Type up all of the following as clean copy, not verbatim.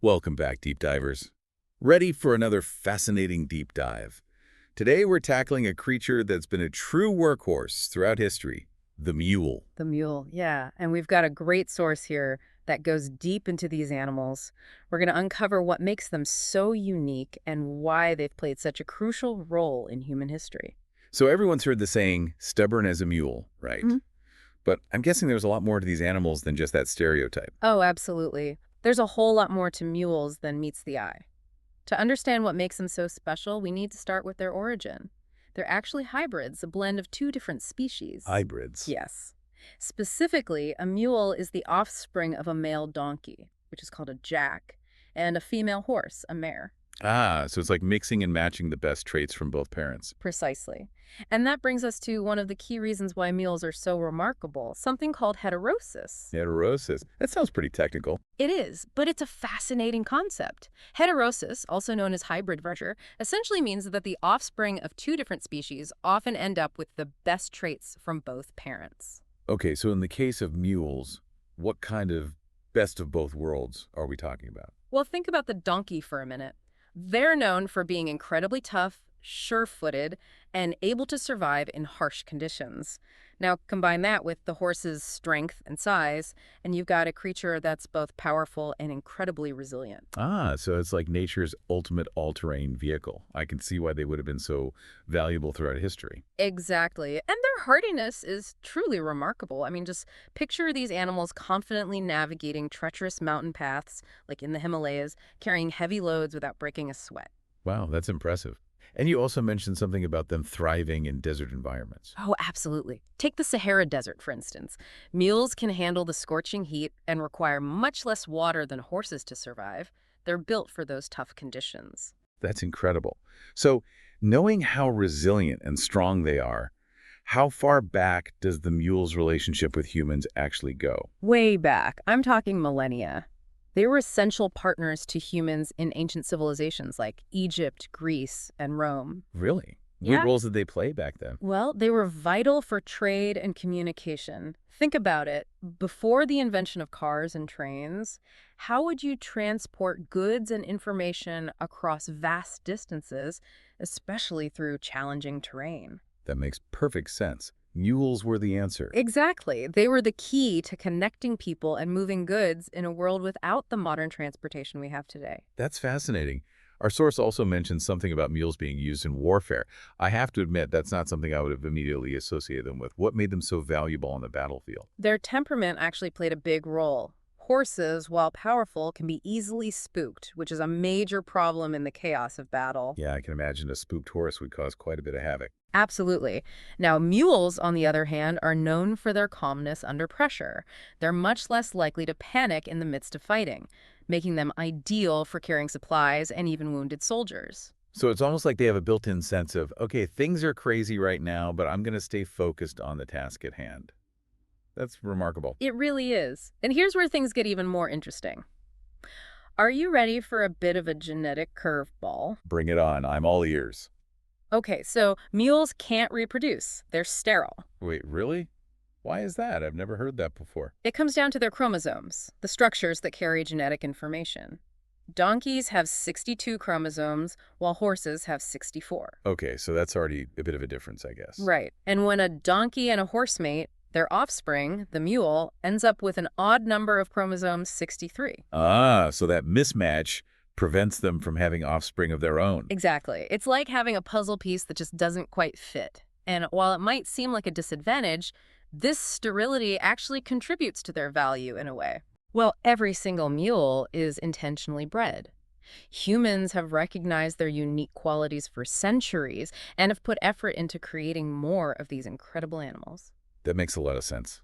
Welcome back, deep divers. Ready for another fascinating deep dive. Today we're tackling a creature that's been a true workhorse throughout history, the mule. The mule, yeah. And we've got a great source here that goes deep into these animals. We're going to uncover what makes them so unique and why they've played such a crucial role in human history. So everyone's heard the saying, stubborn as a mule, right? Mhm. But I'm guessing there's a lot more to these animals than just that stereotype. Oh, absolutely. There's a whole lot more to mules than meets the eye. To understand what makes them so special, we need to start with their origin. They're actually hybrids, a blend of two different species. Hybrids. Yes. Specifically, a mule is the offspring of a male donkey, which is called a jack, and a female horse, a mare. So it's like mixing and matching the best traits from both parents. Precisely. And that brings us to one of the key reasons why mules are so remarkable, something called heterosis. Heterosis. That sounds pretty technical. It is, but it's a fascinating concept. Heterosis, also known as hybrid virtue, essentially means that the offspring of two different species often end up with the best traits from both parents. Okay, so in the case of mules, what kind of best of both worlds are we talking about? Well, think about the donkey for a minute. They're known for being incredibly tough, sure-footed, and able to survive in harsh conditions. Now, combine that with the horse's strength and size, and you've got a creature that's both powerful and incredibly resilient. So it's like nature's ultimate all-terrain vehicle. I can see why they would have been so valuable throughout history. Exactly. And their hardiness is truly remarkable. I mean, just picture these animals confidently navigating treacherous mountain paths, like in the Himalayas, carrying heavy loads without breaking a sweat. Wow, that's impressive. And you also mentioned something about them thriving in desert environments. Oh, absolutely. Take the Sahara Desert, for instance. Mules can handle the scorching heat and require much less water than horses to survive. They're built for those tough conditions. That's incredible. So, knowing how resilient and strong they are, how far back does the mule's relationship with humans actually go? Way back, I'm talking millennia. They were essential partners to humans in ancient civilizations like Egypt, Greece, and Rome. Really? What Yeah. roles did they play back then? Well, they were vital for trade and communication. Think about it. Before the invention of cars and trains, how would you transport goods and information across vast distances, especially through challenging terrain? That makes perfect sense. Mules were the answer. Exactly. They were the key to connecting people and moving goods in a world without the modern transportation we have today. That's fascinating. Our source also mentions something about mules being used in warfare. I have to admit, that's not something I would have immediately associated them with. What made them so valuable on the battlefield? Their temperament actually played a big role. Horses, while powerful, can be easily spooked, which is a major problem in the chaos of battle. Yeah, I can imagine a spooked horse would cause quite a bit of havoc. Absolutely. Now, mules, on the other hand, are known for their calmness under pressure. They're much less likely to panic in the midst of fighting, making them ideal for carrying supplies and even wounded soldiers. So it's almost like they have a built-in sense of, okay, things are crazy right now, but I'm going to stay focused on the task at hand. That's remarkable. It really is. And here's where things get even more interesting. Are you ready for a bit of a genetic curveball? Bring it on. I'm all ears. Okay, so mules can't reproduce. They're sterile. Wait, really? Why is that? I've never heard that before. It comes down to their chromosomes, the structures that carry genetic information. Donkeys have 62 chromosomes, while horses have 64. Okay, so that's already a bit of a difference, I guess. Right. And when a donkey and a horse mate, their offspring, the mule, ends up with an odd number of chromosomes, 63. So that mismatch prevents them from having offspring of their own. Exactly. It's like having a puzzle piece that just doesn't quite fit. And while it might seem like a disadvantage, this sterility actually contributes to their value in a way. Well, every single mule is intentionally bred. Humans have recognized their unique qualities for centuries and have put effort into creating more of these incredible animals. That makes a lot of sense.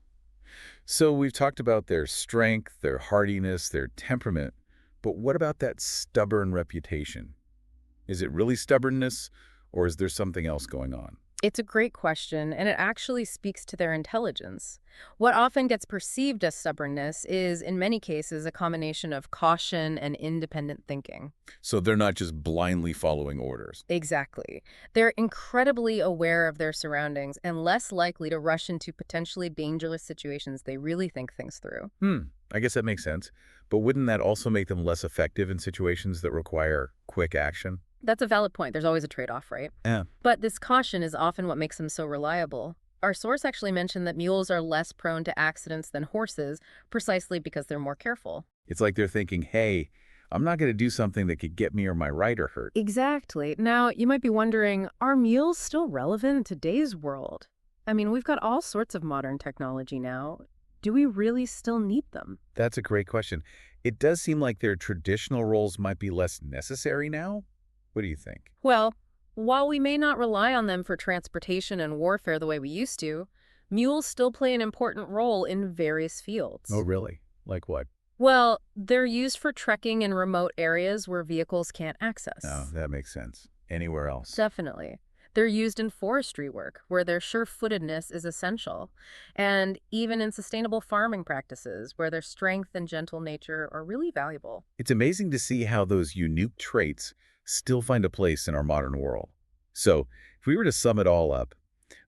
So we've talked about their strength, their hardiness, their temperament, but what about that stubborn reputation? Is it really stubbornness, or is there something else going on? It's a great question, and it actually speaks to their intelligence. What often gets perceived as stubbornness is, in many cases, a combination of caution and independent thinking. So they're not just blindly following orders. Exactly. They're incredibly aware of their surroundings and less likely to rush into potentially dangerous situations. They really think things through. I guess that makes sense. But wouldn't that also make them less effective in situations that require quick action? That's a valid point. There's always a trade-off, right? Yeah. But this caution is often what makes them so reliable. Our source actually mentioned that mules are less prone to accidents than horses, precisely because they're more careful. It's like they're thinking, hey, I'm not going to do something that could get me or my rider hurt. Exactly. Now, you might be wondering, are mules still relevant in today's world? I mean, we've got all sorts of modern technology now. Do we really still need them? That's a great question. It does seem like their traditional roles might be less necessary now. What do you think? Well, while we may not rely on them for transportation and warfare the way we used to, mules still play an important role in various fields. Oh, really? Like what? Well, they're used for trekking in remote areas where vehicles can't access. Oh, that makes sense. Anywhere else? Definitely. They're used in forestry work, where their surefootedness is essential, and even in sustainable farming practices, where their strength and gentle nature are really valuable. It's amazing to see how those unique traits still find a place in our modern world. So, if we were to sum it all up,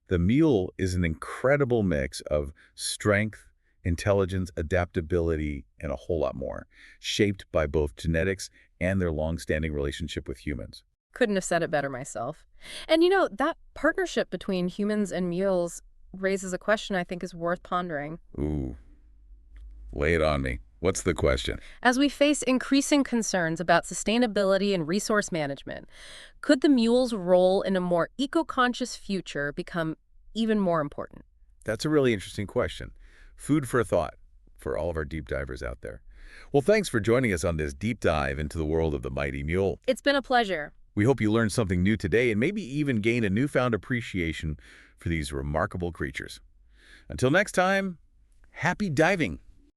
the mule is an incredible mix of strength, intelligence, adaptability, and a whole lot more, shaped by both genetics and their long-standing relationship with humans. Couldn't have said it better myself. And that partnership between humans and mules raises a question I think is worth pondering. Ooh, lay it on me. What's the question? As we face increasing concerns about sustainability and resource management, could the mule's role in a more eco-conscious future become even more important? That's a really interesting question. Food for thought for all of our deep divers out there. Well, thanks for joining us on this deep dive into the world of the mighty mule. It's been a pleasure. We hope you learned something new today and maybe even gained a newfound appreciation for these remarkable creatures. Until next time, happy diving!